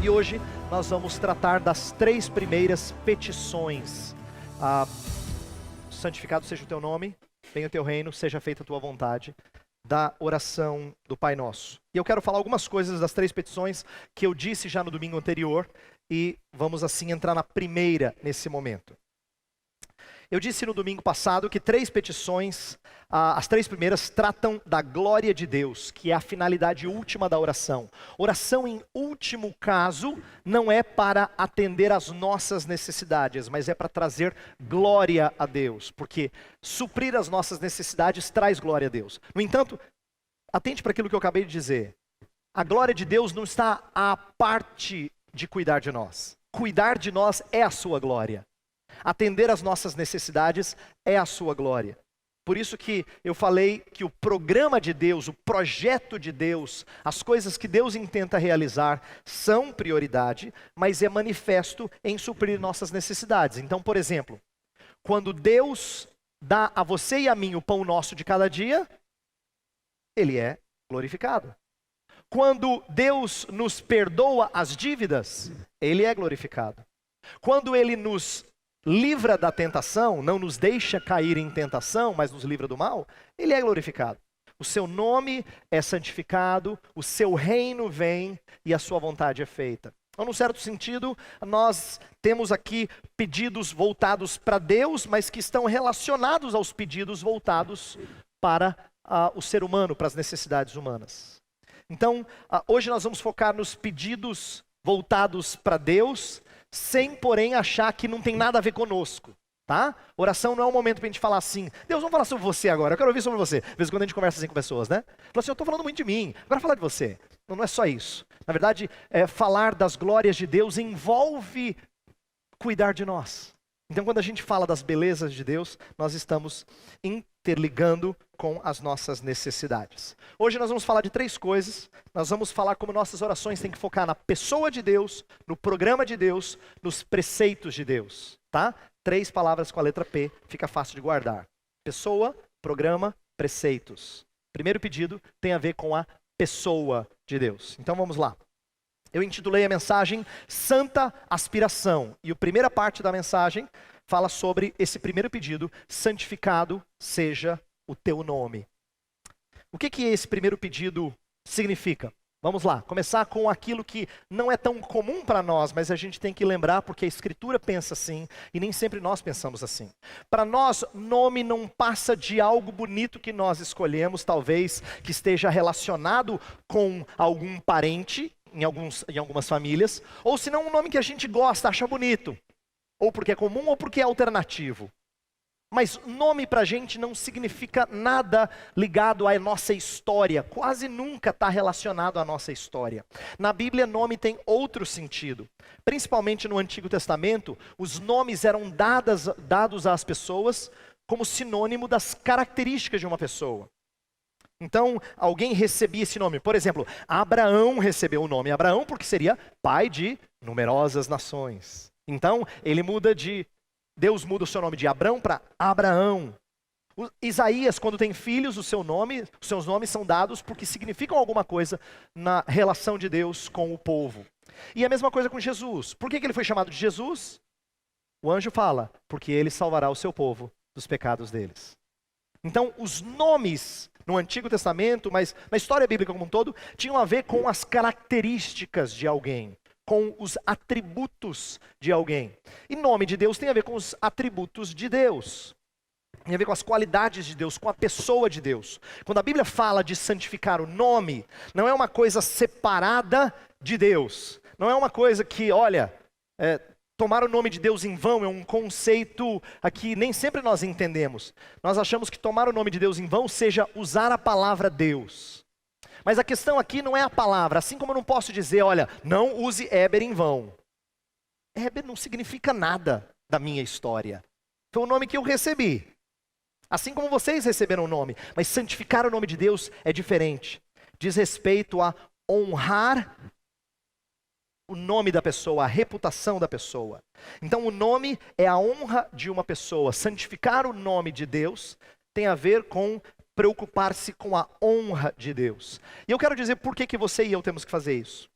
E hoje nós vamos tratar das 3 primeiras petições. Santificado seja o teu nome, venha o teu reino, seja feita a tua vontade, da oração do Pai Nosso. E eu quero falar algumas coisas das 3 petições que eu disse já no domingo anterior e vamos assim entrar na primeira nesse momento. Eu disse no domingo passado que 3 petições, as 3 primeiras tratam da glória de Deus, que é a finalidade última da oração. Oração, em último caso, não é para atender às nossas necessidades, mas é para trazer glória a Deus, porque suprir as nossas necessidades traz glória a Deus. No entanto, atente para aquilo que eu acabei de dizer. A glória de Deus não está à parte de cuidar de nós. Cuidar de nós é a sua glória. Atender às nossas necessidades é a sua glória. Por isso que eu falei que o programa de Deus, o projeto de Deus, as coisas que Deus intenta realizar são prioridade, mas é manifesto em suprir nossas necessidades. Então, por exemplo, quando Deus dá a você e a mim o pão nosso de cada dia, Ele é glorificado. Quando Deus nos perdoa as dívidas, Ele é glorificado. Quando Ele nos livra da tentação, não nos deixa cair em tentação, mas nos livra do mal, Ele é glorificado. O seu nome é santificado, o seu reino vem e a sua vontade é feita. Então, num certo sentido, nós temos aqui pedidos voltados para Deus, mas que estão relacionados aos pedidos voltados para o ser humano, para as necessidades humanas. Então, hoje nós vamos focar nos pedidos voltados para Deus, sem, porém, achar que não tem nada a ver conosco, tá? Oração não é um momento para a gente falar assim, Deus, vamos falar sobre você agora, eu quero ouvir sobre você. Às vezes quando a gente conversa assim com pessoas, né? Fala assim, eu estou falando muito de mim, agora falar de você. Não é só isso. Na verdade, falar das glórias de Deus envolve cuidar de nós. Então, quando a gente fala das belezas de Deus, nós estamos interligando com as nossas necessidades. Hoje nós vamos falar de 3 coisas. Nós vamos falar como nossas orações têm que focar na pessoa de Deus, no programa de Deus, nos preceitos de Deus, tá? 3 palavras com a letra P, fica fácil de guardar. Pessoa, programa, preceitos. Primeiro pedido tem a ver com a pessoa de Deus. Então vamos lá. Eu intitulei a mensagem Santa Aspiração. E a primeira parte da mensagem fala sobre esse primeiro pedido, santificado seja o teu nome. O que esse primeiro pedido significa? Vamos lá, começar com aquilo que não é tão comum para nós, mas a gente tem que lembrar porque a Escritura pensa assim e nem sempre nós pensamos assim. Para nós, nome não passa de algo bonito que nós escolhemos, talvez que esteja relacionado com algum parente, em algumas famílias, ou se não um nome que a gente gosta, acha bonito, ou porque é comum ou porque é alternativo. Mas nome para a gente não significa nada ligado à nossa história, quase nunca está relacionado à nossa história. Na Bíblia, nome tem outro sentido. Principalmente no Antigo Testamento, os nomes eram dados às pessoas como sinônimo das características de uma pessoa. Então, alguém recebia esse nome. Por exemplo, Abraão recebeu o nome Abraão porque seria pai de numerosas nações. Então, Deus muda o seu nome de Abrão para Abraão. Isaías, quando tem filhos, os seus nomes são dados porque significam alguma coisa na relação de Deus com o povo. E a mesma coisa com Jesus. Por que ele foi chamado de Jesus? O anjo fala, porque ele salvará o seu povo dos pecados deles. Então, os nomes no Antigo Testamento, mas na história bíblica como um todo, tinham a ver com as características de alguém, com os atributos de alguém. E nome de Deus tem a ver com os atributos de Deus. Tem a ver com as qualidades de Deus, com a pessoa de Deus. Quando a Bíblia fala de santificar o nome, não é uma coisa separada de Deus. Não é uma coisa que, tomar o nome de Deus em vão é um conceito aqui nem sempre nós entendemos. Nós achamos que tomar o nome de Deus em vão seja usar a palavra Deus. Mas a questão aqui não é a palavra, assim como eu não posso dizer, não use Éber em vão. Éber não significa nada da minha história. Foi o nome que eu recebi. Assim como vocês receberam o nome, mas santificar o nome de Deus é diferente. Diz respeito a honrar o nome da pessoa, a reputação da pessoa. Então o nome é a honra de uma pessoa. Santificar o nome de Deus tem a ver com preocupar-se com a honra de Deus. E eu quero dizer por que você e eu temos que fazer isso.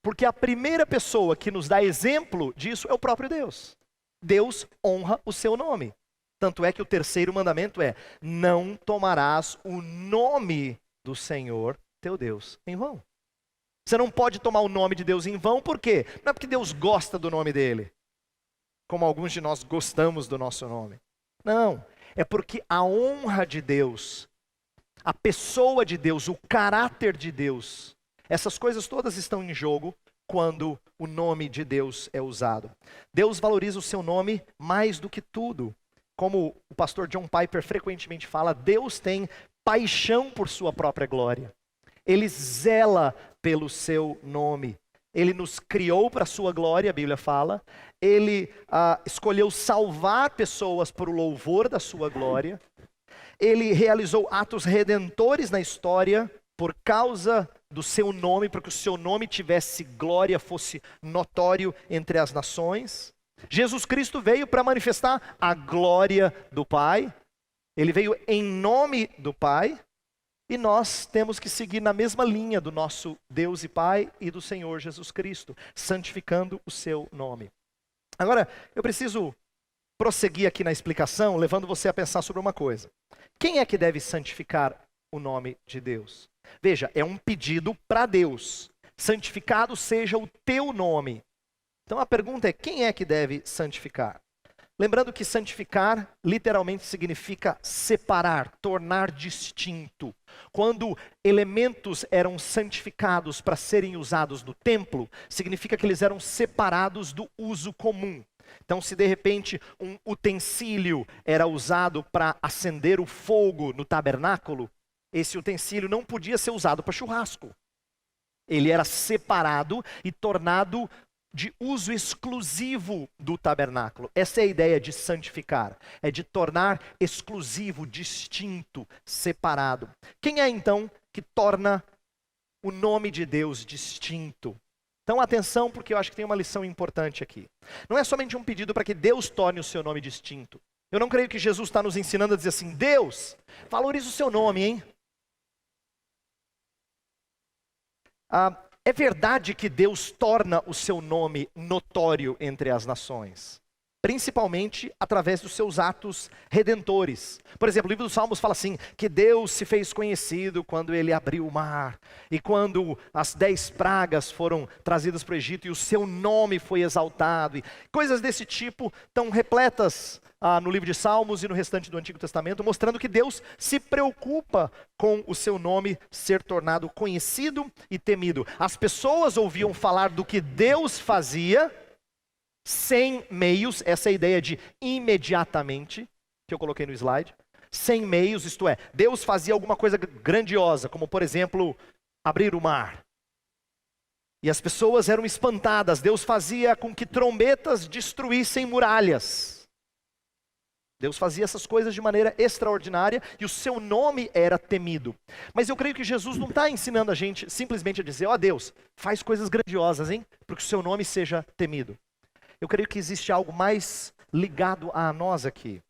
Porque a primeira pessoa que nos dá exemplo disso é o próprio Deus. Deus honra o seu nome. Tanto é que o terceiro mandamento é: não tomarás o nome do Senhor teu Deus em vão. Você não pode tomar o nome de Deus em vão, por quê? Não é porque Deus gosta do nome dele, como alguns de nós gostamos do nosso nome. Não, é porque a honra de Deus, a pessoa de Deus, o caráter de Deus, essas coisas todas estão em jogo quando o nome de Deus é usado. Deus valoriza o seu nome mais do que tudo. Como o pastor John Piper frequentemente fala, Deus tem paixão por sua própria glória. Ele zela pelo seu nome. Ele nos criou para a sua glória, a Bíblia fala. Ele escolheu salvar pessoas para o louvor da sua glória. Ele realizou atos redentores na história por causa do seu nome, para que o seu nome tivesse glória, fosse notório entre as nações. Jesus Cristo veio para manifestar a glória do Pai. Ele veio em nome do Pai. E nós temos que seguir na mesma linha do nosso Deus e Pai e do Senhor Jesus Cristo, santificando o seu nome. Agora, eu preciso prosseguir aqui na explicação, levando você a pensar sobre uma coisa. Quem é que deve santificar o nome de Deus? Veja, é um pedido para Deus. Santificado seja o teu nome. Então a pergunta é: quem é que deve santificar? Lembrando que santificar literalmente significa separar, tornar distinto. Quando elementos eram santificados para serem usados no templo, significa que eles eram separados do uso comum. Então, se de repente um utensílio era usado para acender o fogo no tabernáculo, esse utensílio não podia ser usado para churrasco. Ele era separado e tornado de uso exclusivo do tabernáculo. Essa é a ideia de santificar, é de tornar exclusivo, distinto, separado. Quem é então que torna o nome de Deus distinto? Então atenção, porque eu acho que tem uma lição importante aqui. Não é somente um pedido para que Deus torne o seu nome distinto. Eu não creio que Jesus está nos ensinando a dizer assim: Deus, valorize o seu nome, hein? É verdade que Deus torna o seu nome notório entre as nações, principalmente através dos seus atos redentores. Por exemplo, o livro dos Salmos fala assim, que Deus se fez conhecido quando ele abriu o mar, e quando as 10 pragas foram trazidas para o Egito, e o seu nome foi exaltado, e coisas desse tipo estão repletas no livro de Salmos e no restante do Antigo Testamento, mostrando que Deus se preocupa com o seu nome ser tornado conhecido e temido. As pessoas ouviam falar do que Deus fazia sem meios, essa é a ideia de imediatamente, que eu coloquei no slide, sem meios, isto é, Deus fazia alguma coisa grandiosa, como por exemplo, abrir o mar. E as pessoas eram espantadas, Deus fazia com que trombetas destruíssem muralhas. Deus fazia essas coisas de maneira extraordinária e o seu nome era temido. Mas eu creio que Jesus não está ensinando a gente simplesmente a dizer: ó Deus, faz coisas grandiosas, hein, para que o seu nome seja temido. Eu creio que existe algo mais ligado a nós aqui.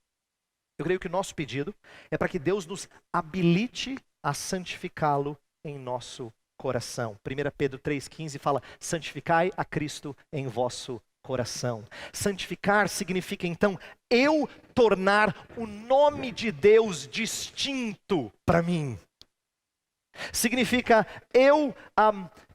Eu creio que o nosso pedido é para que Deus nos habilite a santificá-lo em nosso coração. 1 Pedro 3,15 fala: santificai a Cristo em vosso coração. Santificar significa então eu tornar o nome de Deus distinto para mim. Significa eu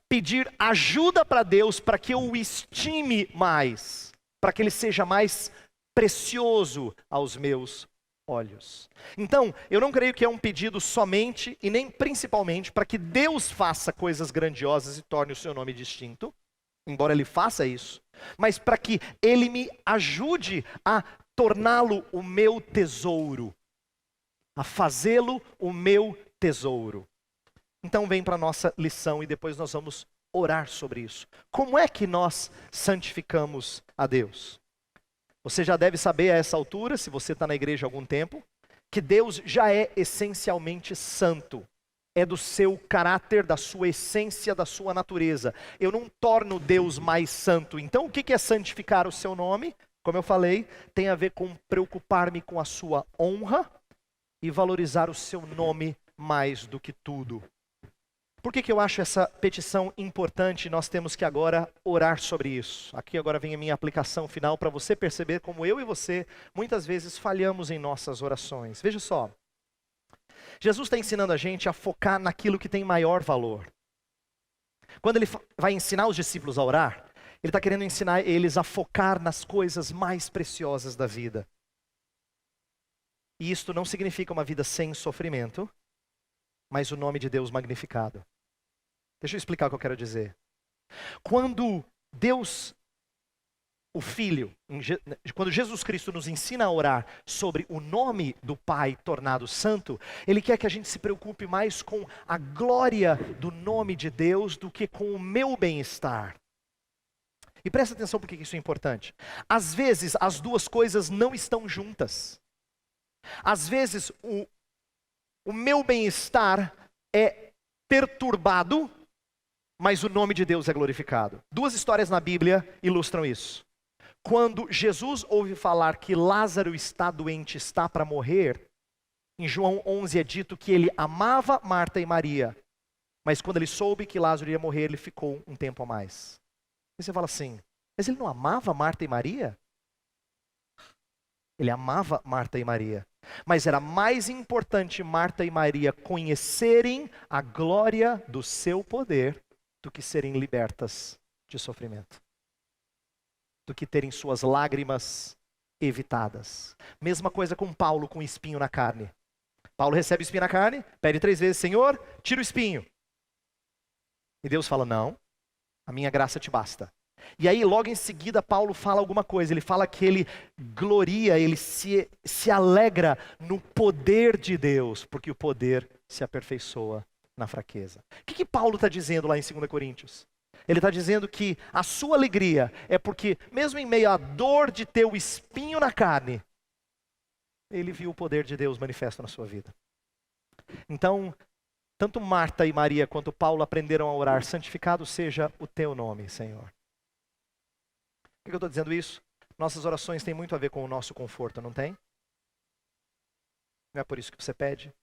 pedir ajuda para Deus para que eu o estime mais, para que ele seja mais precioso aos meus olhos. Então, eu não creio que é um pedido somente e nem principalmente para que Deus faça coisas grandiosas e torne o seu nome distinto, embora ele faça isso, mas para que ele me ajude a torná-lo o meu tesouro, a fazê-lo o meu tesouro. Então vem para a nossa lição e depois nós vamos orar sobre isso. Como é que nós santificamos a Deus? Você já deve saber a essa altura, se você está na igreja há algum tempo, que Deus já é essencialmente santo. É do seu caráter, da sua essência, da sua natureza. Eu não torno Deus mais santo. Então o que é santificar o seu nome? Como eu falei, tem a ver com preocupar-me com a sua honra e valorizar o seu nome mais do que tudo. Por que eu acho essa petição importante? Nós temos que agora orar sobre isso. Aqui agora vem a minha aplicação final para você perceber como eu e você muitas vezes falhamos em nossas orações. Veja só, Jesus está ensinando a gente a focar naquilo que tem maior valor. Quando ele vai ensinar os discípulos a orar, ele está querendo ensinar eles a focar nas coisas mais preciosas da vida. E isto não significa uma vida sem sofrimento, mas o nome de Deus magnificado. Deixa eu explicar o que eu quero dizer. Quando Deus, o Filho, quando Jesus Cristo nos ensina a orar sobre o nome do Pai tornado santo, Ele quer que a gente se preocupe mais com a glória do nome de Deus do que com o meu bem-estar. E presta atenção porque isso é importante. Às vezes as duas coisas não estão juntas. Às vezes o meu bem-estar é perturbado, mas o nome de Deus é glorificado. Duas histórias na Bíblia ilustram isso. Quando Jesus ouve falar que Lázaro está doente, está para morrer, em João 11 é dito que ele amava Marta e Maria, mas quando ele soube que Lázaro ia morrer, ele ficou um tempo a mais. E você fala assim, mas ele não amava Marta e Maria? Ele amava Marta e Maria. Mas era mais importante Marta e Maria conhecerem a glória do seu poder do que serem libertas de sofrimento. Do que terem suas lágrimas evitadas. Mesma coisa com Paulo com espinho na carne. Paulo recebe espinho na carne, pede 3 vezes, Senhor, tira o espinho. E Deus fala, não, a minha graça te basta. E aí logo em seguida Paulo fala alguma coisa, ele fala que ele gloria, ele se alegra no poder de Deus, porque o poder se aperfeiçoa na fraqueza. O que Paulo está dizendo lá em 2 Coríntios? Ele está dizendo que a sua alegria é porque mesmo em meio à dor de ter o espinho na carne, ele viu o poder de Deus manifesto na sua vida. Então, tanto Marta e Maria quanto Paulo aprenderam a orar, santificado seja o teu nome, Senhor. Por que eu estou dizendo isso? Nossas orações têm muito a ver com o nosso conforto, não tem? Não é por isso que você pede?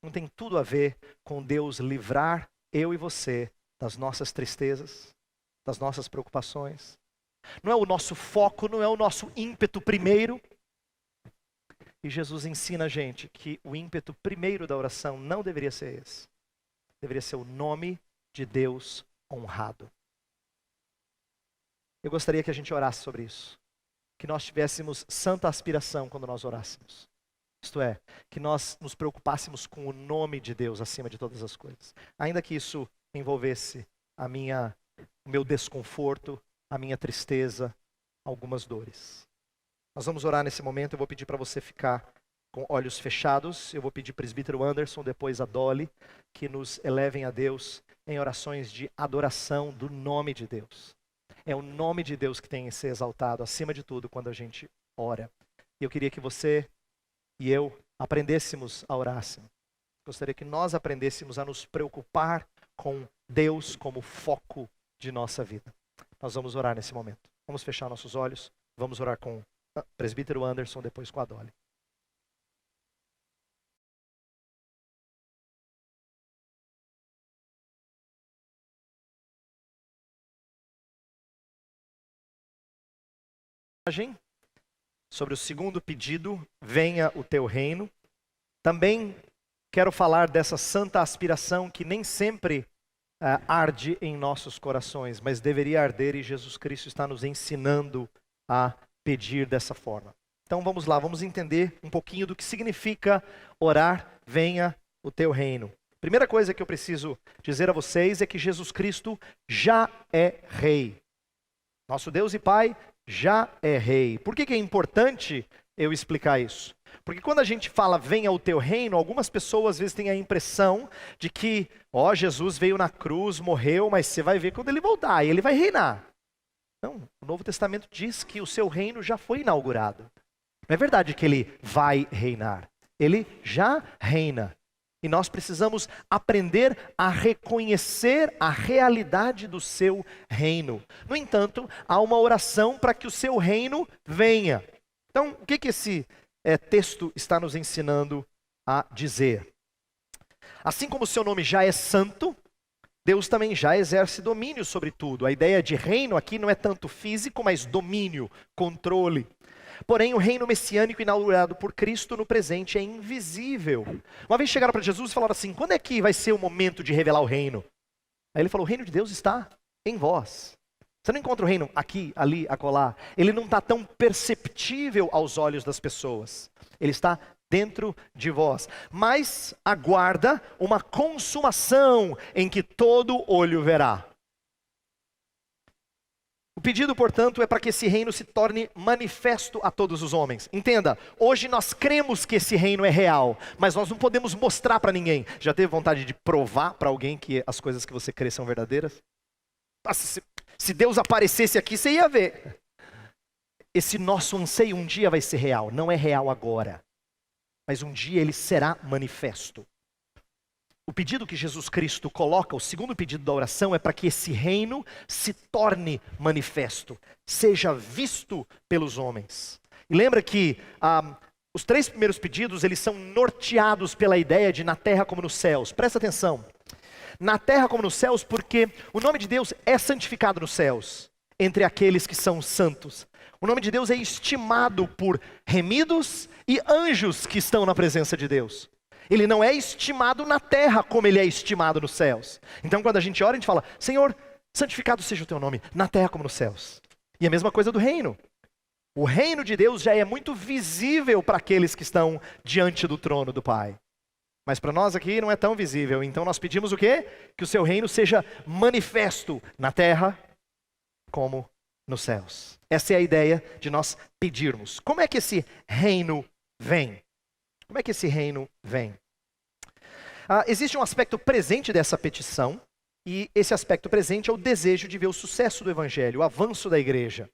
Não tem tudo a ver com Deus livrar eu e você das nossas tristezas, das nossas preocupações? Não é o nosso foco, não é o nosso ímpeto primeiro? E Jesus ensina a gente que o ímpeto primeiro da oração não deveria ser esse. Deveria ser o nome de Deus honrado. Eu gostaria que a gente orasse sobre isso. Que nós tivéssemos santa aspiração quando nós orássemos. Isto é, que nós nos preocupássemos com o nome de Deus acima de todas as coisas. Ainda que isso envolvesse o meu desconforto, a minha tristeza, algumas dores. Nós vamos orar nesse momento, eu vou pedir para você ficar com olhos fechados. Eu vou pedir presbítero Anderson, depois a Dolly, que nos elevem a Deus em orações de adoração do nome de Deus. É o nome de Deus que tem que ser exaltado acima de tudo quando a gente ora. E eu queria que você e eu aprendêssemos a orar assim. Gostaria que nós aprendêssemos a nos preocupar com Deus como foco de nossa vida. Nós vamos orar nesse momento. Vamos fechar nossos olhos. Vamos orar com o presbítero Anderson, depois com a Dolly. Sobre o segundo pedido, venha o teu reino. Também quero falar dessa santa aspiração que nem sempre arde em nossos corações, mas deveria arder e Jesus Cristo está nos ensinando a pedir dessa forma. Então vamos lá, vamos entender um pouquinho do que significa orar, venha o teu reino. Primeira coisa que eu preciso dizer a vocês é que Jesus Cristo já é rei. Nosso Deus e Pai já é rei. Por que é importante eu explicar isso? Porque quando a gente fala venha o teu reino, algumas pessoas às vezes têm a impressão de que, Jesus veio na cruz, morreu, mas você vai ver quando ele voltar, e ele vai reinar. Não, o Novo Testamento diz que o seu reino já foi inaugurado. Não é verdade que ele vai reinar, ele já reina. E nós precisamos aprender a reconhecer a realidade do seu reino. No entanto, há uma oração para que o seu reino venha. Então, o que esse texto está nos ensinando a dizer? Assim como o seu nome já é santo, Deus também já exerce domínio sobre tudo. A ideia de reino aqui não é tanto físico, mas domínio, controle. Porém, o reino messiânico inaugurado por Cristo no presente é invisível. Uma vez chegaram para Jesus e falaram assim: quando é que vai ser o momento de revelar o reino? Aí ele falou: o reino de Deus está em vós. Você não encontra o reino aqui, ali, acolá. Ele não está tão perceptível aos olhos das pessoas. Ele está dentro de vós. Mas aguarda uma consumação em que todo olho verá. O pedido, portanto, é para que esse reino se torne manifesto a todos os homens. Entenda, hoje nós cremos que esse reino é real, mas nós não podemos mostrar para ninguém. Já teve vontade de provar para alguém que as coisas que você crê são verdadeiras? Se Deus aparecesse aqui, você ia ver. Esse nosso anseio um dia vai ser real. Não é real agora, mas um dia ele será manifesto. O pedido que Jesus Cristo coloca, o segundo pedido da oração, é para que esse reino se torne manifesto, seja visto pelos homens. E lembra que os 3 primeiros pedidos, eles são norteados pela ideia de na terra como nos céus. Presta atenção. Na terra como nos céus, porque o nome de Deus é santificado nos céus, entre aqueles que são santos. O nome de Deus é estimado por remidos e anjos que estão na presença de Deus. Ele não é estimado na terra como ele é estimado nos céus. Então quando a gente ora, a gente fala: Senhor, santificado seja o teu nome, na terra como nos céus. E a mesma coisa do reino. O reino de Deus já é muito visível para aqueles que estão diante do trono do Pai. Mas para nós aqui não é tão visível. Então nós pedimos o quê? Que o seu reino seja manifesto na terra como nos céus. Essa é a ideia de nós pedirmos. Como é que esse reino vem? Como é que esse reino vem? Existe um aspecto presente dessa petição, e esse aspecto presente é o desejo de ver o sucesso do evangelho, o avanço da igreja.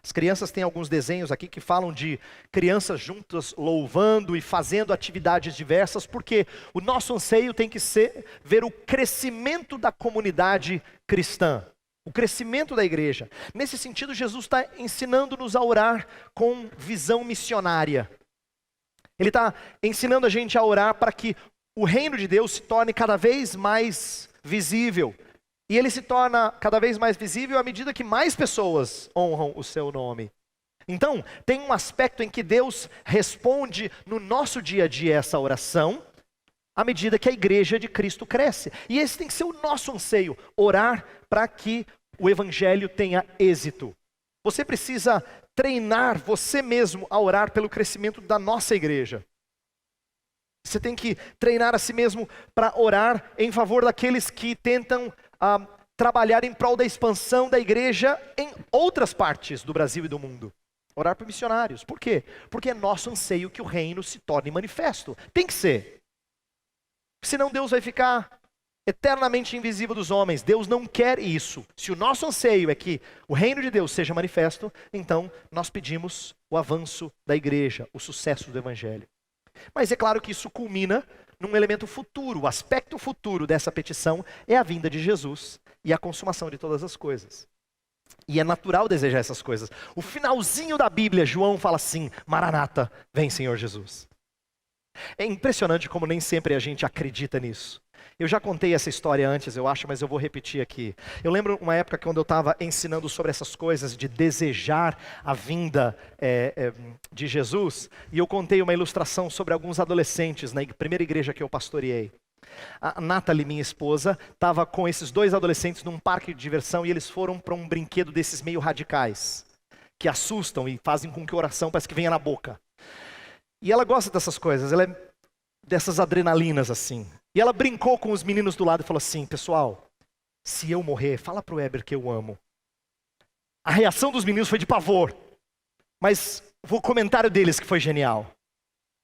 As crianças têm alguns desenhos aqui que falam de crianças juntas louvando e fazendo atividades diversas, porque o nosso anseio tem que ser ver o crescimento da comunidade cristã, o crescimento da igreja. Nesse sentido, Jesus está ensinando-nos a orar com visão missionária. Ele está ensinando a gente a orar para que o reino de Deus se torne cada vez mais visível. E ele se torna cada vez mais visível à medida que mais pessoas honram o seu nome. Então, tem um aspecto em que Deus responde no nosso dia a dia essa oração, à medida que a igreja de Cristo cresce. E esse tem que ser o nosso anseio, orar para que o evangelho tenha êxito. Você precisa treinar você mesmo a orar pelo crescimento da nossa igreja. Você tem que treinar a si mesmo para orar em favor daqueles que tentam trabalhar em prol da expansão da igreja em outras partes do Brasil e do mundo. Orar por missionários. Por quê? Porque é nosso anseio que o reino se torne manifesto. Tem que ser. Senão Deus vai ficar eternamente invisível dos homens. Deus não quer isso. Se o nosso anseio é que o reino de Deus seja manifesto, então nós pedimos o avanço da igreja, o sucesso do evangelho. Mas é claro que isso culmina num elemento futuro. O aspecto futuro dessa petição é a vinda de Jesus e a consumação de todas as coisas. E é natural desejar essas coisas. O finalzinho da Bíblia, João fala assim: Maranata, vem Senhor Jesus. É impressionante como nem sempre a gente acredita nisso. Eu já contei essa história antes, eu acho, mas eu vou repetir aqui. Eu lembro uma época quando eu estava ensinando sobre essas coisas de desejar a vinda de Jesus, e eu contei uma ilustração sobre alguns adolescentes na primeira igreja que eu pastoreei. A Nathalie, minha esposa, estava com esses 2 adolescentes num parque de diversão e eles foram para um brinquedo desses meio radicais, que assustam e fazem com que a oração parece que venha na boca. E ela gosta dessas coisas, ela é dessas adrenalinas assim. E ela brincou com os meninos do lado e falou assim: pessoal, se eu morrer, fala pro Weber que eu amo. A reação dos meninos foi de pavor, mas o comentário deles que foi genial.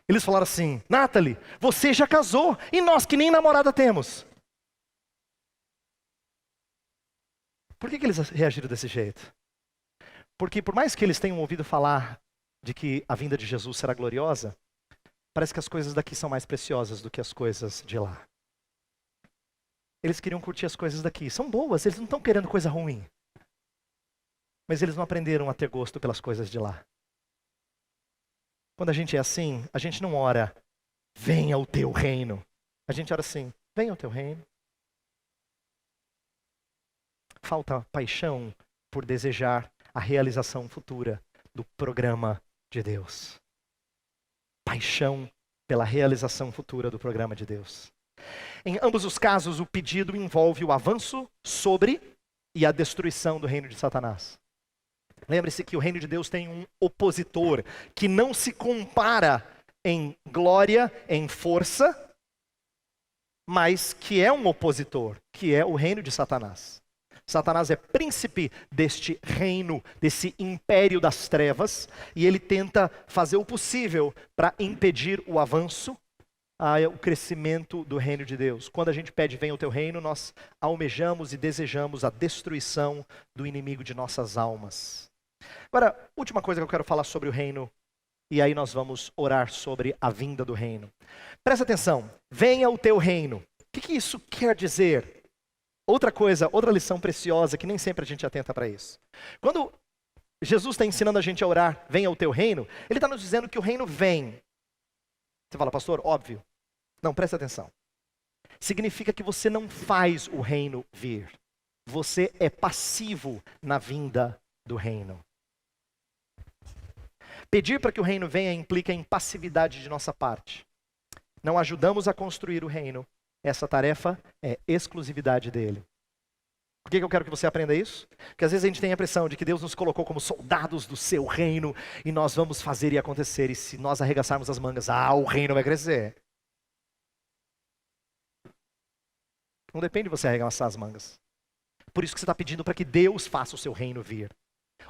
Eles falaram assim: Nathalie, você já casou e nós que nem namorada temos. Por que eles reagiram desse jeito? Porque por mais que eles tenham ouvido falar de que a vinda de Jesus será gloriosa, parece que as coisas daqui são mais preciosas do que as coisas de lá. Eles queriam curtir as coisas daqui. São boas, eles não estão querendo coisa ruim. Mas eles não aprenderam a ter gosto pelas coisas de lá. Quando a gente é assim, a gente não ora, venha o teu reino. A gente ora assim: venha o teu reino. Falta paixão por desejar a realização futura do programa de Deus. Paixão pela realização futura do programa de Deus. Em ambos os casos, o pedido envolve o avanço sobre e a destruição do reino de Satanás. Lembre-se que o reino de Deus tem um opositor que não se compara em glória, em força, mas que é um opositor, que é o reino de Satanás. Satanás é príncipe deste reino, desse império das trevas, e ele tenta fazer o possível para impedir o avanço, o crescimento do reino de Deus. Quando a gente pede venha o teu reino, nós almejamos e desejamos a destruição do inimigo de nossas almas. Agora, última coisa que eu quero falar sobre o reino, e aí nós vamos orar sobre a vinda do reino. Presta atenção, venha o teu reino. O que isso quer dizer? Outra coisa, outra lição preciosa que nem sempre a gente atenta para isso. Quando Jesus está ensinando a gente a orar, venha o teu reino, ele está nos dizendo que o reino vem. Você fala, pastor, óbvio. Não, presta atenção. Significa que você não faz o reino vir. Você é passivo na vinda do reino. Pedir para que o reino venha implica em passividade de nossa parte. Não ajudamos a construir o reino. Essa tarefa é exclusividade dele. Por que eu quero que você aprenda isso? Porque às vezes a gente tem a impressão de que Deus nos colocou como soldados do seu reino e nós vamos fazer e acontecer. E se nós arregaçarmos as mangas, o reino vai crescer. Não depende de você arregaçar as mangas. Por isso que você está pedindo para que Deus faça o seu reino vir.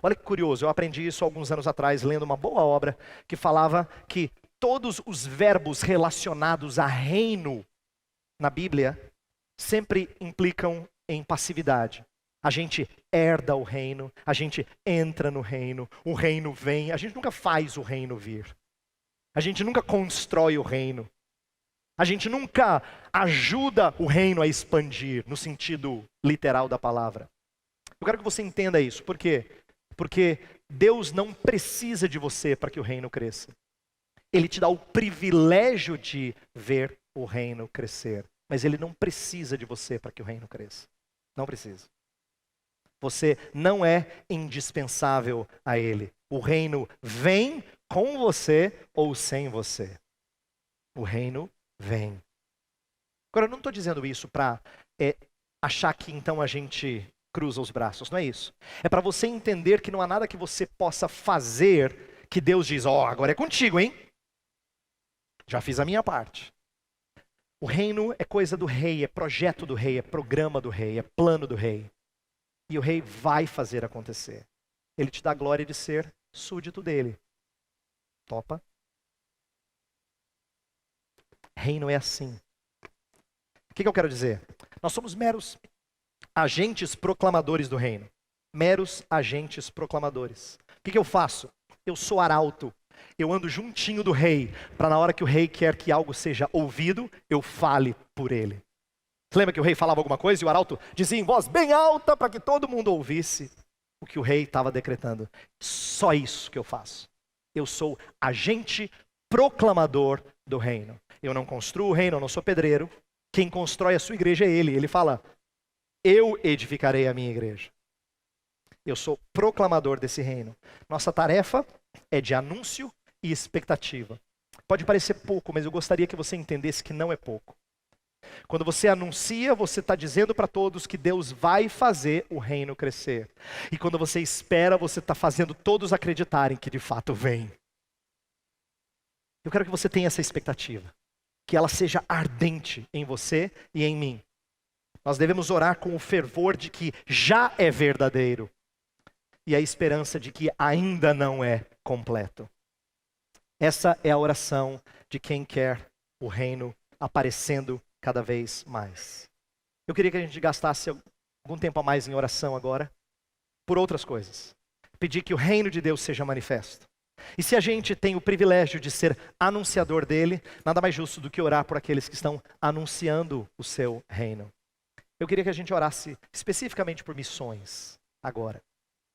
Olha que curioso, eu aprendi isso alguns anos atrás, lendo uma boa obra que falava que todos os verbos relacionados a reino na Bíblia sempre implicam em passividade. A gente herda o reino, a gente entra no reino, o reino vem, a gente nunca faz o reino vir. A gente nunca constrói o reino. A gente nunca ajuda o reino a expandir, no sentido literal da palavra. Eu quero que você entenda isso. Por quê? Porque Deus não precisa de você para que o reino cresça. Ele te dá o privilégio de ver o reino crescer. Mas ele não precisa de você para que o reino cresça. Não precisa. Você não é indispensável a ele. O reino vem com você ou sem você. O reino vem. Agora, eu não estou dizendo isso para achar que então a gente cruza os braços, não é isso. É para você entender que não há nada que você possa fazer que Deus diz, agora é contigo, hein? Já fiz a minha parte. O reino é coisa do rei, é projeto do rei, é programa do rei, é plano do rei. E o rei vai fazer acontecer. Ele te dá a glória de ser súdito dele. Topa? Reino é assim. O que eu quero dizer? Nós somos meros agentes proclamadores do reino. Meros agentes proclamadores. O que eu faço? Eu sou arauto. Eu ando juntinho do rei, para na hora que o rei quer que algo seja ouvido, eu fale por ele. Você lembra que o rei falava alguma coisa e o arauto dizia em voz bem alta para que todo mundo ouvisse o que o rei estava decretando? Só isso que eu faço. Eu sou agente proclamador do reino. Eu não construo o reino, eu não sou pedreiro. Quem constrói a sua igreja é ele. Ele fala, eu edificarei a minha igreja. Eu sou proclamador desse reino. Nossa tarefa é de anúncio e expectativa. Pode parecer pouco, mas eu gostaria que você entendesse que não é pouco. Quando você anuncia, você está dizendo para todos que Deus vai fazer o reino crescer. E quando você espera, você está fazendo todos acreditarem que de fato vem. Eu quero que você tenha essa expectativa. Que ela seja ardente em você e em mim. Nós devemos orar com o fervor de que já é verdadeiro. E a esperança de que ainda não é completo. Essa é a oração de quem quer o reino aparecendo cada vez mais. Eu queria que a gente gastasse algum tempo a mais em oração agora, por outras coisas. Pedir que o reino de Deus seja manifesto. E se a gente tem o privilégio de ser anunciador dele, nada mais justo do que orar por aqueles que estão anunciando o seu reino. Eu queria que a gente orasse especificamente por missões agora.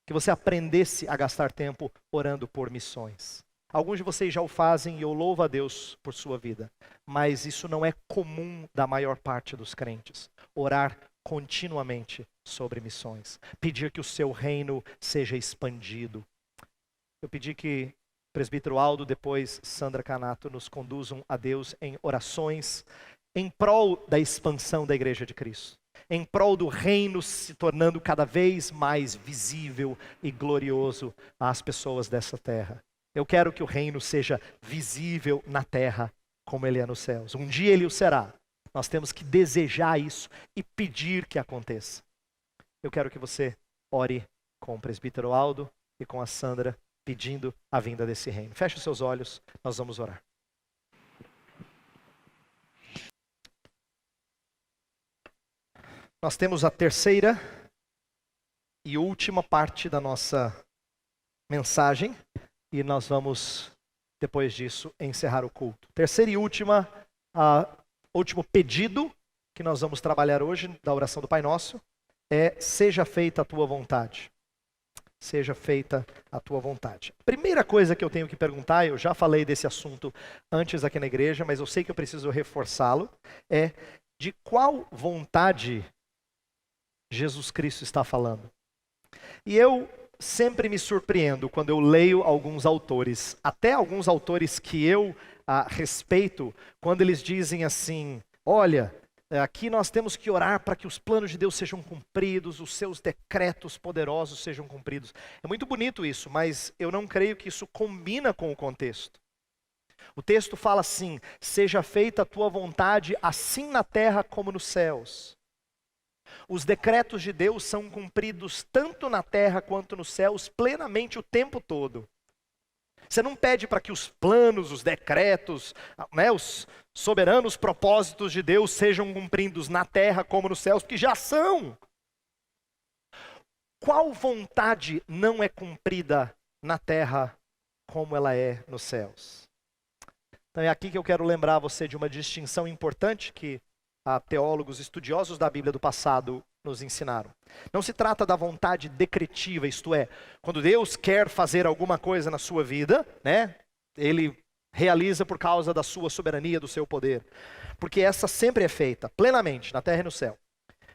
Que você aprendesse a gastar tempo orando por missões. Alguns de vocês já o fazem e eu louvo a Deus por sua vida. Mas isso não é comum da maior parte dos crentes. Orar continuamente sobre missões. Pedir que o seu reino seja expandido. Eu pedi que o presbítero Aldo, depois Sandra Canato, nos conduzam a Deus em orações em prol da expansão da Igreja de Cristo. Em prol do reino se tornando cada vez mais visível e glorioso às pessoas dessa terra. Eu quero que o reino seja visível na terra como ele é nos céus. Um dia ele o será. Nós temos que desejar isso e pedir que aconteça. Eu quero que você ore com o presbítero Aldo e com a Sandra, pedindo a vinda desse reino. Feche os seus olhos, nós vamos orar. Nós temos a terceira e última parte da nossa mensagem e nós vamos, depois disso, encerrar o culto. Terceira e último pedido que nós vamos trabalhar hoje da oração do Pai Nosso é: seja feita a tua vontade. Seja feita a tua vontade. Primeira coisa que eu tenho que perguntar, eu já falei desse assunto antes aqui na igreja, mas eu sei que eu preciso reforçá-lo, é de qual vontade Jesus Cristo está falando. E eu sempre me surpreendo quando eu leio alguns autores, até alguns autores que eu respeito, quando eles dizem assim: olha, aqui nós temos que orar para que os planos de Deus sejam cumpridos, os seus decretos poderosos sejam cumpridos. É muito bonito isso, mas eu não creio que isso combina com o contexto. O texto fala assim: seja feita a tua vontade assim na terra como nos céus. Os decretos de Deus são cumpridos tanto na terra quanto nos céus plenamente o tempo todo. Você não pede para que os planos, os decretos, os soberanos propósitos de Deus sejam cumpridos na terra como nos céus, porque já são. Qual vontade não é cumprida na terra como ela é nos céus? Então é aqui que eu quero lembrar você de uma distinção importante que teólogos estudiosos da Bíblia do passado nos ensinaram. Não se trata da vontade decretiva, isto é, quando Deus quer fazer alguma coisa na sua vida, Ele realiza por causa da sua soberania, do seu poder. Porque essa sempre é feita plenamente na terra e no céu.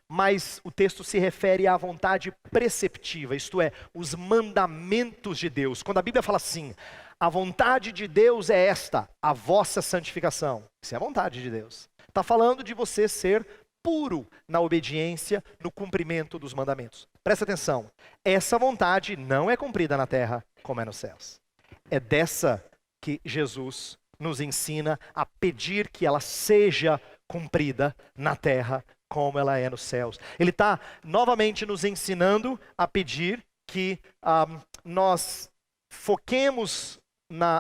Mas o texto se refere à vontade preceptiva, isto é, os mandamentos de Deus. Quando a Bíblia fala assim: a vontade de Deus é esta, a vossa santificação. Isso é a vontade de Deus. Está falando de você ser puro na obediência, no cumprimento dos mandamentos. Presta atenção, essa vontade não é cumprida na terra como é nos céus. É dessa que Jesus nos ensina a pedir que ela seja cumprida na terra como ela é nos céus. Ele está novamente nos ensinando a pedir que nós foquemos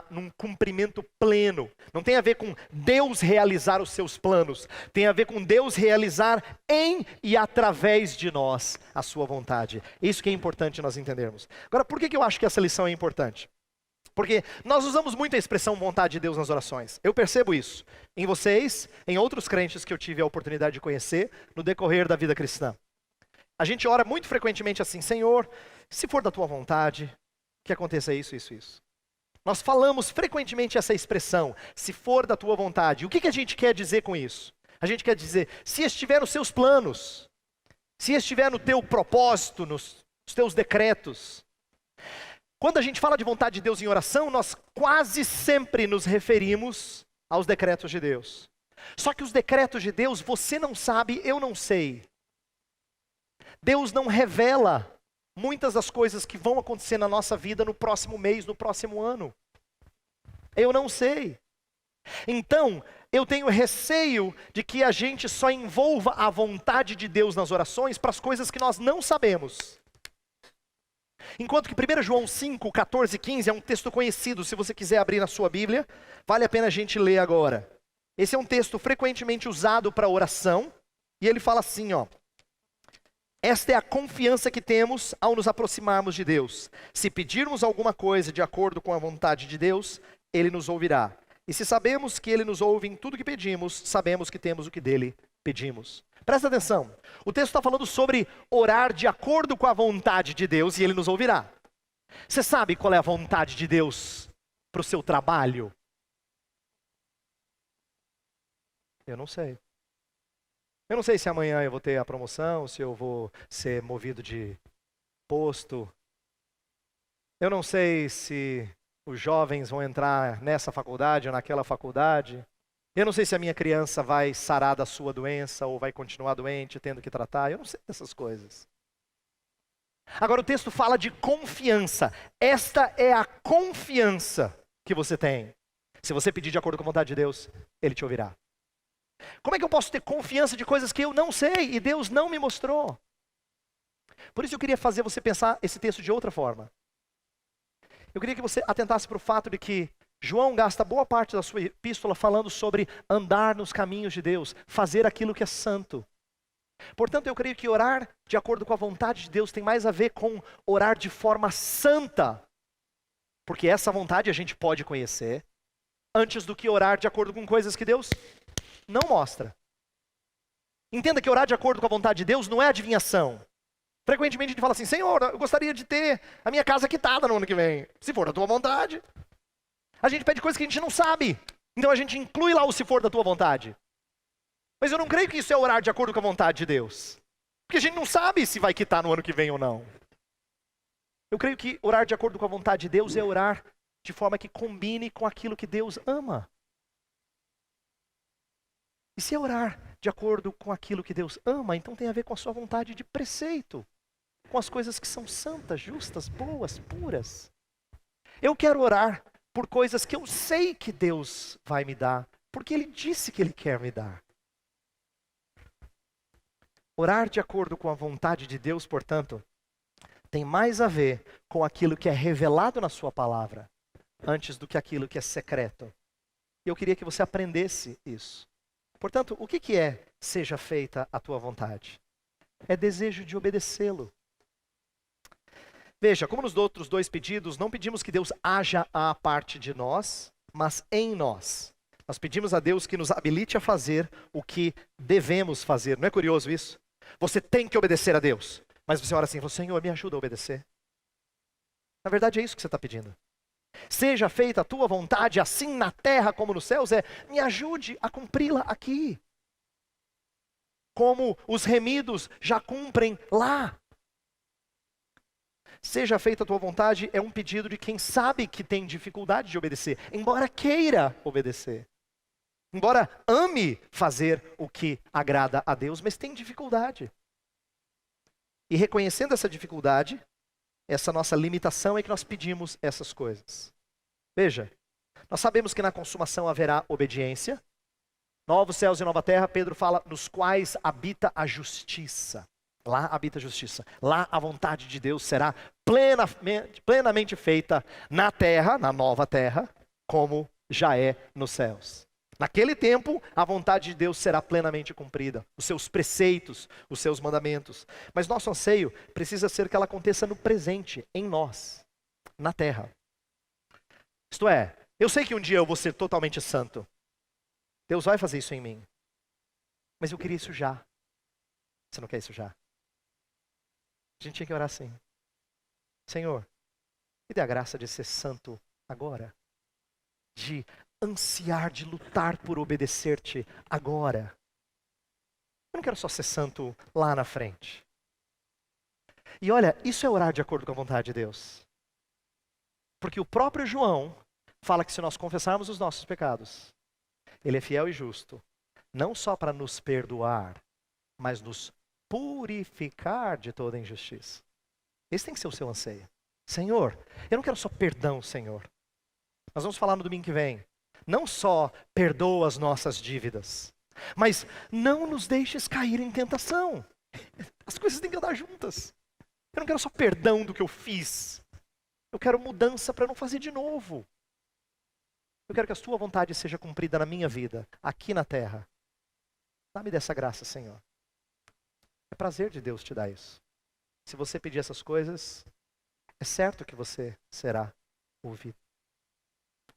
num cumprimento pleno. Não tem a ver com Deus realizar os seus planos, tem a ver com Deus realizar em e através de nós a sua vontade. Isso que é importante nós entendermos. Agora, por que eu acho que essa lição é importante? Porque nós usamos muito a expressão vontade de Deus nas orações. Eu percebo isso em vocês, em outros crentes que eu tive a oportunidade de conhecer no decorrer da vida cristã. A gente ora muito frequentemente assim: Senhor, se for da tua vontade, que aconteça isso, isso, isso. Nós falamos frequentemente essa expressão, se for da tua vontade. O que a gente quer dizer com isso? A gente quer dizer, se estiver nos seus planos, se estiver no teu propósito, nos teus decretos. Quando a gente fala de vontade de Deus em oração, nós quase sempre nos referimos aos decretos de Deus. Só que os decretos de Deus, você não sabe, eu não sei. Deus não revela muitas das coisas que vão acontecer na nossa vida no próximo mês, no próximo ano. Eu não sei. Então, eu tenho receio de que a gente só envolva a vontade de Deus nas orações para as coisas que nós não sabemos. Enquanto que 1 João 5, 14 e 15 é um texto conhecido, se você quiser abrir na sua Bíblia, vale a pena a gente ler agora. Esse é um texto frequentemente usado para oração, e ele fala assim, esta é a confiança que temos ao nos aproximarmos de Deus. Se pedirmos alguma coisa de acordo com a vontade de Deus, Ele nos ouvirá. E se sabemos que Ele nos ouve em tudo que pedimos, sabemos que temos o que dele pedimos. Presta atenção, o texto está falando sobre orar de acordo com a vontade de Deus e Ele nos ouvirá. Você sabe qual é a vontade de Deus para o seu trabalho? Eu não sei. Eu não sei se amanhã eu vou ter a promoção, se eu vou ser movido de posto. Eu não sei se os jovens vão entrar nessa faculdade ou naquela faculdade. Eu não sei se a minha criança vai sarar da sua doença ou vai continuar doente, tendo que tratar. Eu não sei dessas coisas. Agora o texto fala de confiança. Esta é a confiança que você tem. Se você pedir de acordo com a vontade de Deus, Ele te ouvirá. Como é que eu posso ter confiança de coisas que eu não sei e Deus não me mostrou? Por isso eu queria fazer você pensar esse texto de outra forma. Eu queria que você atentasse para o fato de que João gasta boa parte da sua epístola falando sobre andar nos caminhos de Deus, fazer aquilo que é santo. Portanto, eu creio que orar de acordo com a vontade de Deus tem mais a ver com orar de forma santa, porque essa vontade a gente pode conhecer, antes do que orar de acordo com coisas que Deus não mostra. Entenda que orar de acordo com a vontade de Deus não é adivinhação. Frequentemente a gente fala assim: Senhor, eu gostaria de ter a minha casa quitada no ano que vem, se for da tua vontade. A gente pede coisas que a gente não sabe, então a gente inclui lá o se for da tua vontade. Mas eu não creio que isso é orar de acordo com a vontade de Deus, porque a gente não sabe se vai quitar no ano que vem ou não. Eu creio que orar de acordo com a vontade de Deus é orar de forma que combine com aquilo que Deus ama. E se é orar de acordo com aquilo que Deus ama, então tem a ver com a sua vontade de preceito, com as coisas que são santas, justas, boas, puras. Eu quero orar por coisas que eu sei que Deus vai me dar, porque Ele disse que Ele quer me dar. Orar de acordo com a vontade de Deus, portanto, tem mais a ver com aquilo que é revelado na sua palavra, antes do que aquilo que é secreto. E eu queria que você aprendesse isso. Portanto, o que é seja feita a tua vontade? É desejo de obedecê-lo. Veja, como nos outros dois pedidos, não pedimos que Deus haja à parte de nós, mas em nós. Nós pedimos a Deus que nos habilite a fazer o que devemos fazer. Não é curioso isso? Você tem que obedecer a Deus. Mas você ora assim, Senhor, me ajuda a obedecer. Na verdade é isso que você está pedindo. Seja feita a tua vontade, assim na terra como nos céus, me ajude a cumpri-la aqui. Como os remidos já cumprem lá. Seja feita a tua vontade é um pedido de quem sabe que tem dificuldade de obedecer, embora queira obedecer. Embora ame fazer o que agrada a Deus, mas tem dificuldade. E reconhecendo essa dificuldade, essa nossa limitação é que nós pedimos essas coisas. Veja, nós sabemos que na consumação haverá obediência. Novos céus e nova terra, Pedro fala, nos quais habita a justiça. Lá habita a justiça. Lá a vontade de Deus será plenamente feita na terra, na nova terra, como já é nos céus. Naquele tempo, a vontade de Deus será plenamente cumprida, os seus preceitos, os seus mandamentos. Mas nosso anseio precisa ser que ela aconteça no presente, em nós, na terra. Isto é, eu sei que um dia eu vou ser totalmente santo. Deus vai fazer isso em mim. Mas eu queria isso já. Você não quer isso já? A gente tinha que orar assim. Senhor, me dê a graça de ser santo agora. De ansiar, de lutar por obedecer-te agora. Eu não quero só ser santo lá na frente. E olha, isso é orar de acordo com a vontade de Deus. Porque o próprio João fala que se nós confessarmos os nossos pecados, Ele é fiel e justo, não só para nos perdoar, mas nos purificar de toda injustiça. Esse tem que ser o seu anseio. Senhor, eu não quero só perdão, Senhor. Nós vamos falar no domingo que vem. Não só perdoa as nossas dívidas, mas não nos deixes cair em tentação. As coisas têm que andar juntas. Eu não quero só perdão do que eu fiz. Eu quero mudança para não fazer de novo. Eu quero que a tua vontade seja cumprida na minha vida, aqui na terra. Dá-me dessa graça, Senhor. É prazer de Deus te dar isso. Se você pedir essas coisas, é certo que você será ouvido.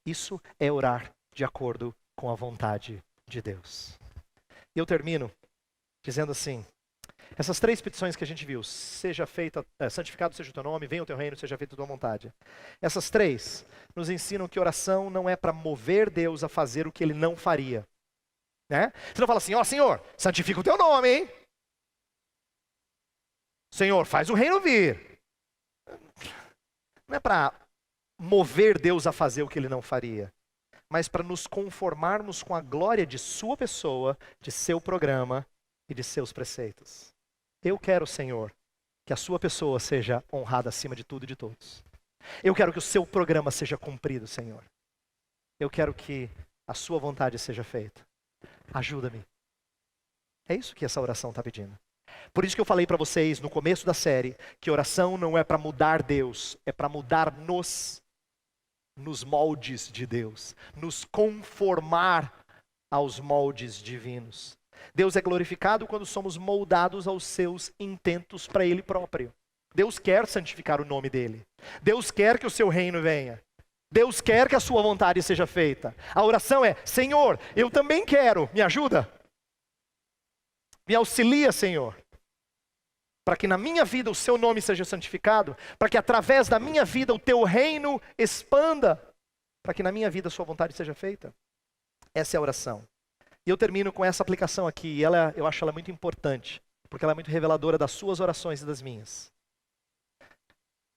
Isso é orar de acordo com a vontade de Deus. E eu termino dizendo assim, essas três petições que a gente viu, seja feita, santificado seja o teu nome, venha o teu reino, seja feita a tua vontade. Essas três nos ensinam que oração não é para mover Deus a fazer o que ele não faria. Né? Você não fala assim, ó Senhor, santifica o teu nome, hein? Senhor, faz o reino vir. Não é para mover Deus a fazer o que ele não faria, mas para nos conformarmos com a glória de sua pessoa, de seu programa e de seus preceitos. Eu quero, Senhor, que a sua pessoa seja honrada acima de tudo e de todos. Eu quero que o seu programa seja cumprido, Senhor. Eu quero que a sua vontade seja feita. Ajuda-me. É isso que essa oração está pedindo. Por isso que eu falei para vocês no começo da série, que oração não é para mudar Deus, é para mudar-nos nos moldes de Deus, nos conformar aos moldes divinos. Deus é glorificado quando somos moldados aos seus intentos para Ele próprio. Deus quer santificar o nome dEle. Deus quer que o seu reino venha. Deus quer que a sua vontade seja feita. A oração é, Senhor, eu também quero, me ajuda. Me auxilia, Senhor. Para que na minha vida o seu nome seja santificado, para que através da minha vida o teu reino expanda, para que na minha vida a sua vontade seja feita. Essa é a oração. E eu termino com essa aplicação aqui, e eu acho ela muito importante, porque ela é muito reveladora das suas orações e das minhas.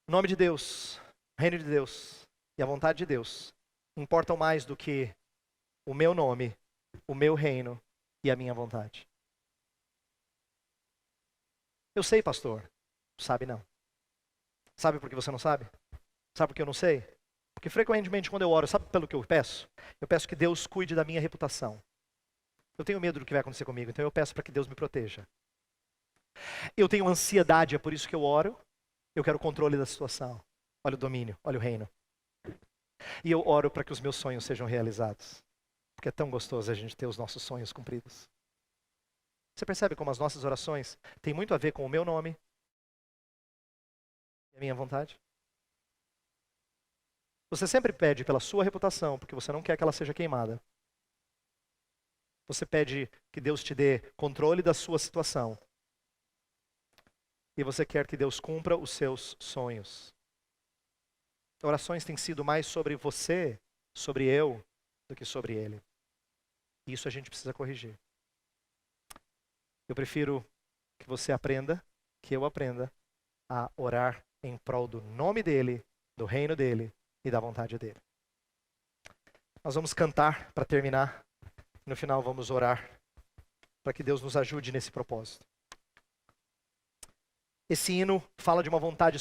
O nome de Deus, o reino de Deus e a vontade de Deus importam mais do que o meu nome, o meu reino e a minha vontade. Eu sei, pastor. Sabe não. Sabe por que você não sabe? Sabe por que eu não sei? Porque frequentemente quando eu oro, sabe pelo que eu peço? Eu peço que Deus cuide da minha reputação. Eu tenho medo do que vai acontecer comigo, então eu peço para que Deus me proteja. Eu tenho ansiedade, é por isso que eu oro. Eu quero o controle da situação. Olha o domínio, olha o reino. E eu oro para que os meus sonhos sejam realizados. Porque é tão gostoso a gente ter os nossos sonhos cumpridos. Você percebe como as nossas orações têm muito a ver com o meu nome e a minha vontade? Você sempre pede pela sua reputação, porque você não quer que ela seja queimada. Você pede que Deus te dê controle da sua situação. E você quer que Deus cumpra os seus sonhos. Orações têm sido mais sobre você, sobre eu, do que sobre Ele. Isso a gente precisa corrigir. Eu prefiro que você aprenda, que eu aprenda, a orar em prol do nome dEle, do reino dEle e da vontade dEle. Nós vamos cantar para terminar. No final vamos orar para que Deus nos ajude nesse propósito. Esse hino fala de uma vontade